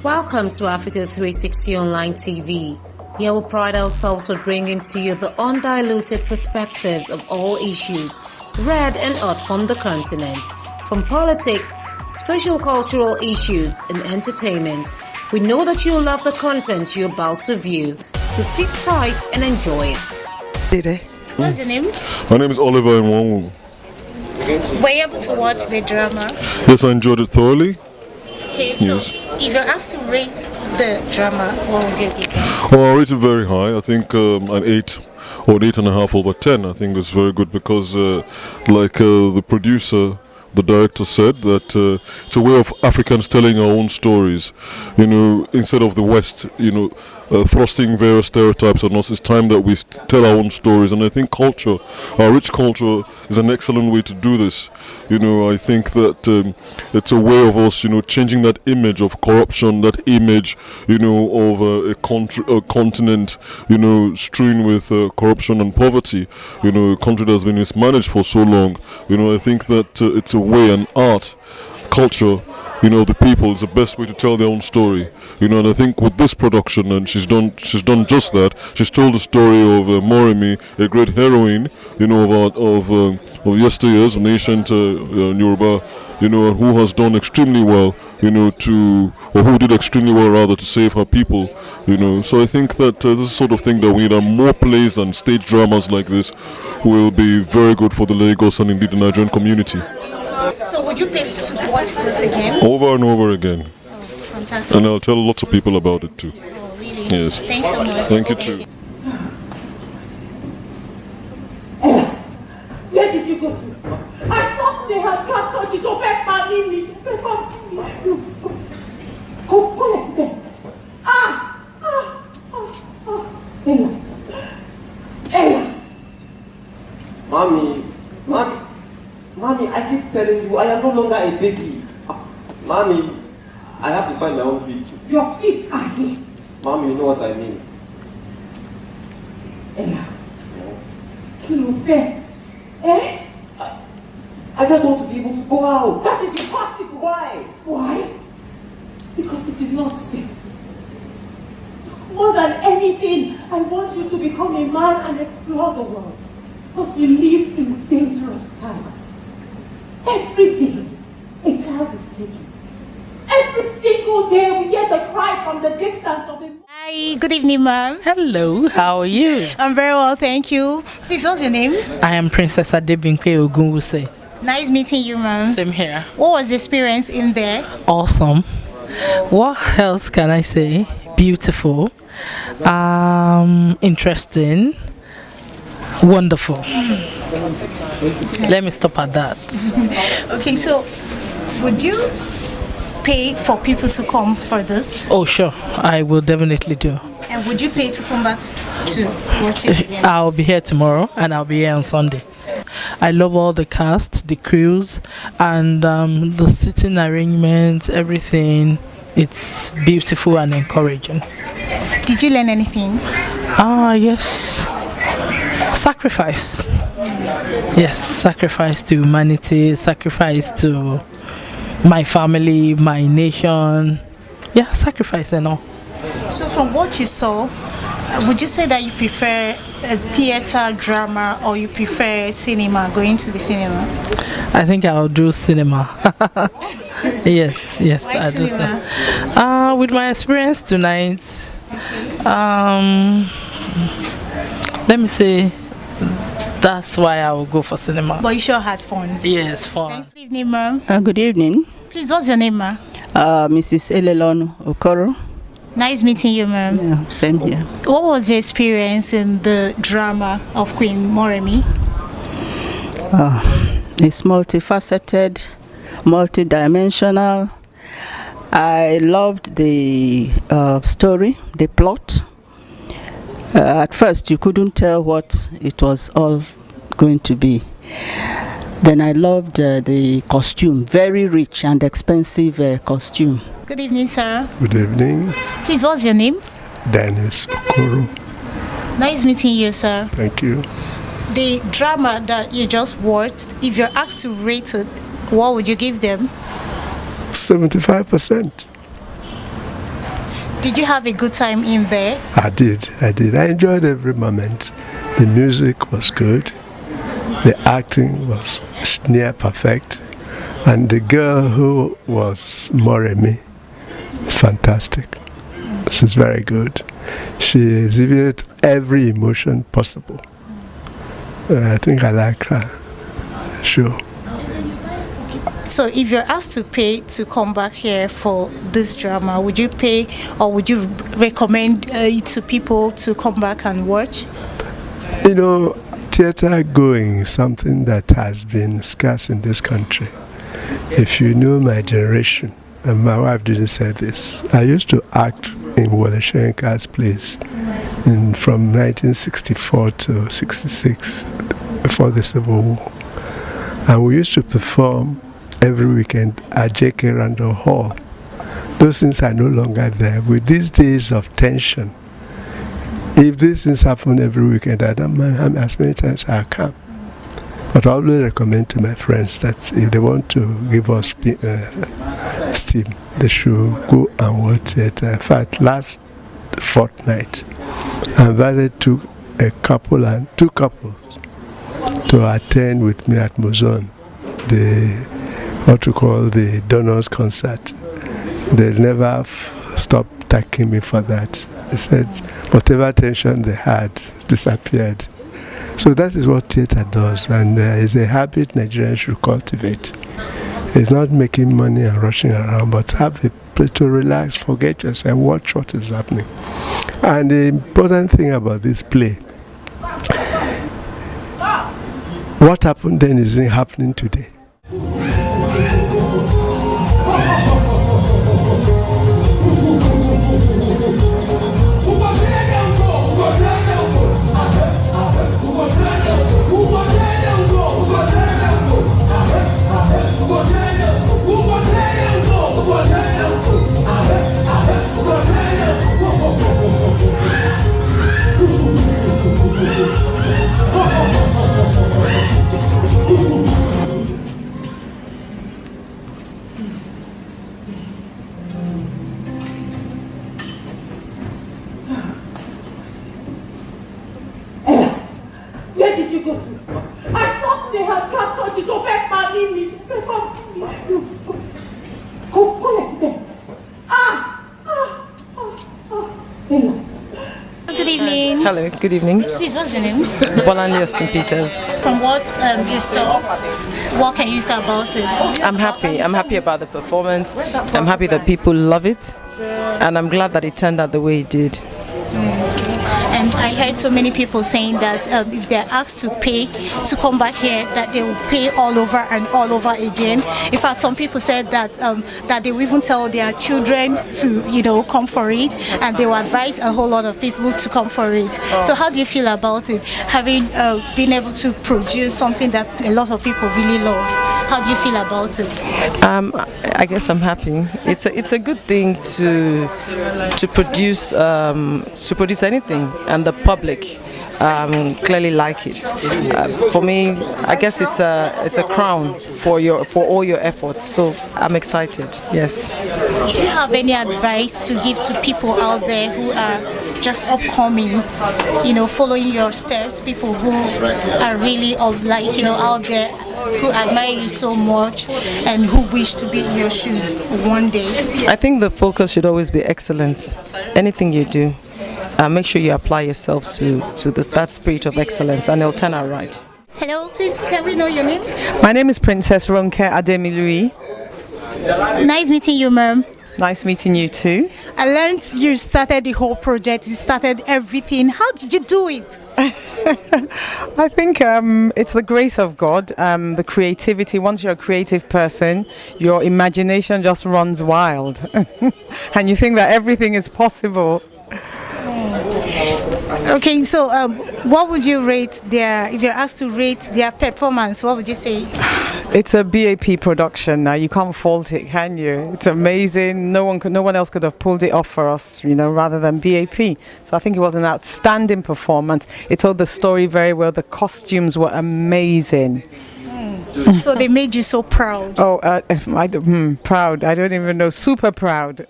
Welcome to Africa 360 Online TV. Here we pride ourselves on bringing to you the undiluted perspectives of all issues, red and hot from the continent. From politics, social-cultural issues, and entertainment. We know that you love the content you're about to view, so sit tight and enjoy it. What's your name? My name is Oliver Nwangu. Were you able to watch the drama? Yes, I enjoyed it thoroughly. Okay, so if you're asked to rate the drama, what would you give it? Oh, I rate it very high. I think an 8 or an 8.5 over 10. I think it's very good because, the producer, the director said that it's a way of Africans telling our own stories, instead of the West, thrusting various stereotypes on us. It's time that we tell our own stories, and I think culture, our rich culture, is an excellent way to do this. I think that it's a way of us, changing that image of corruption, that image, of a continent, strewn with corruption and poverty, a country that's been mismanaged for so long. I think that it's a way, an art, culture, the people is the best way to tell their own story. And I think with this production, and she's done just that. She's told the story of Moremi, a great heroine, of yesteryears, of the ancient Yoruba, who has done extremely well, who did extremely well rather to save her people, So I think that this is the sort of thing that we need, and more plays and stage dramas like this will be very good for the Lagos and indeed the Nigerian community. So would you pay to watch this again? Over and over again. Oh, fantastic. And I'll tell lots of people about it too. Oh, really? Yes. Thanks so much. Thank you too. Where did you go to? I thought they had captured you, so fair family. Come there. Ella. Mommy, I keep telling you, I am no longer a baby. Mommy, I have to find my own feet. Your feet are here. Mommy, you know what I mean. Ella. Kí ló fẹ́? I just want to be able to go out. That is impossible. Why? Why? Because it is not safe. More than anything, I want you to become a man and explore the world. But we live in dangerous times. Every day, a child is taken. Every single day, we hear the cry from the distance of a... Hi, good evening, ma'am. Hello, how are you? I'm very well, thank you. Please, what's your name? I am Princess Adebimpe Ogunwuse. Nice meeting you, ma'am. Same here. What was the experience in there? Awesome. What else can I say? Beautiful. Interesting. Wonderful. Let me stop at that. Okay, so would you pay for people to come for this? Oh, sure. I will definitely do. And would you pay to come back to watch it again? I'll be here tomorrow and I'll be here on Sunday. I love all the cast, the crews, and the sitting arrangements, everything. It's beautiful and encouraging. Did you learn anything? Yes. Sacrifice. Yes, sacrifice to humanity, sacrifice to my family, my nation. Yeah, sacrifice and all. So from what you saw, would you say that you prefer a theater drama or you prefer cinema, going to the cinema? I think I'll do cinema. yes, Why I do cinema? so. With my experience tonight, let me say that's why I will go for cinema. But you sure had fun. Yes, fun. Thanks. Good evening, ma'am. Good evening. Please, what's your name, ma'am? Mrs. Elelon Okoro. Nice meeting you, ma'am. Yeah, same here. What was your experience in the drama of Queen Moremi? It's multifaceted, multidimensional. I loved the story, the plot. At first, you couldn't tell what it was all going to be. Then I loved the costume, very rich and expensive costume. Good evening, sir. Good evening. Please, what's your name? Dennis Okoro. Nice meeting you, sir. Thank you. The drama that you just watched, if you're asked to rate it, what would you give them? 75%. Did you have a good time in there? I did. I enjoyed every moment. The music was good. The acting was near perfect. And the girl who was Moremi, fantastic. She's very good. She exhibited every emotion possible. I think I like her. Sure. So if you're asked to pay to come back here for this drama, would you pay or would you recommend it to people to come back and watch? You know, theater going is something that has been scarce in this country. If you know my generation, and my wife didn't say this, I used to act in Wole Soyinka's plays from 1964 to 66, before the Civil War. And we used to perform every weekend at J.K. Randall Hall. Those things are no longer there. With these days of tension, if these things happen every weekend, I don't mind as many times I come. But I always recommend to my friends that if they want to give us steam, they should go and watch theater. In fact, last fortnight, I invited two couples to attend with me at Muzon, the Donors concert. They never stopped thanking me for that. They said whatever tension they had disappeared. So that is what theater does, and it's a habit Nigerians should cultivate. It's not making money and rushing around, but have a place to relax, forget yourself, watch what is happening. And the important thing about this play, what happened then isn't happening today. Where did you go to? I thought they had captured the chauffeur Moremi. Go there. Ella. Good evening. Hello, good evening. Please, what's your name? Bolandi Austin Peters. From what you saw, what can you say about it? I'm happy. I'm happy about the performance. I'm happy that people love it. And I'm glad that it turned out the way it did. And I heard so many people saying that if they're asked to pay to come back here, that they will pay all over and all over again. In fact, some people said that that they will even tell their children to, come for it, and they will advise a whole lot of people to come for it. So how do you feel about it, having been able to produce something that a lot of people really love? How do you feel about it? I guess I'm happy. It's a good thing to produce anything, and the public clearly like it. For me, I guess it's a crown for all your efforts. So I'm excited. Yes. Do you have any advice to give to people out there who are just upcoming, following your steps? People who are really out there, who admire you so much and who wish to be in your shoes one day? I think the focus should always be excellence. Anything you do, make sure you apply yourself to that spirit of excellence, and it'll turn out right. Hello, please, can we know your name? My name is Princess Ronke Ademilui. Nice meeting you, ma'am. Nice meeting you too. I learned you started the whole project, you started everything. How did you do it? I think it's the grace of God, the creativity. Once you're a creative person, your imagination just runs wild. And you think that everything is possible. Okay, so what would you rate if you're asked to rate their performance, what would you say? It's a BAP production. Now you can't fault it, can you? It's amazing. No one else could have pulled it off for us, rather than BAP. So I think it was an outstanding performance. It told the story very well. The costumes were amazing. So they made you so proud. Oh, proud. I don't even know. Super proud.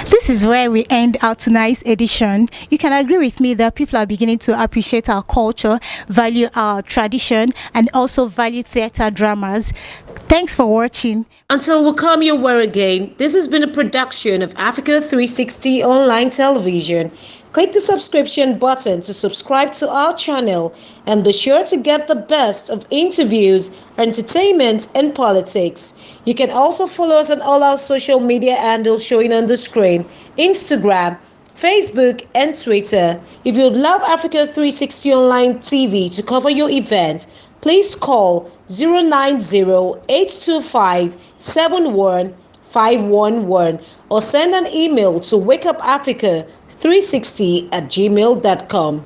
This is where we end our tonight's edition. You can agree with me that people are beginning to appreciate our culture, value our tradition, and also value theatre dramas. Thanks for watching. Until we come your way again, this has been a production of Africa 360 Online Television. Click the subscription button to subscribe to our channel and be sure to get the best of interviews, entertainment, and politics. You can also follow us on all our social media handles showing on the screen: Instagram, Facebook, and Twitter. If you'd love Africa 360 Online TV to cover your event, please call 090-825-71511 or send an email to wakeupafrica360@gmail.com.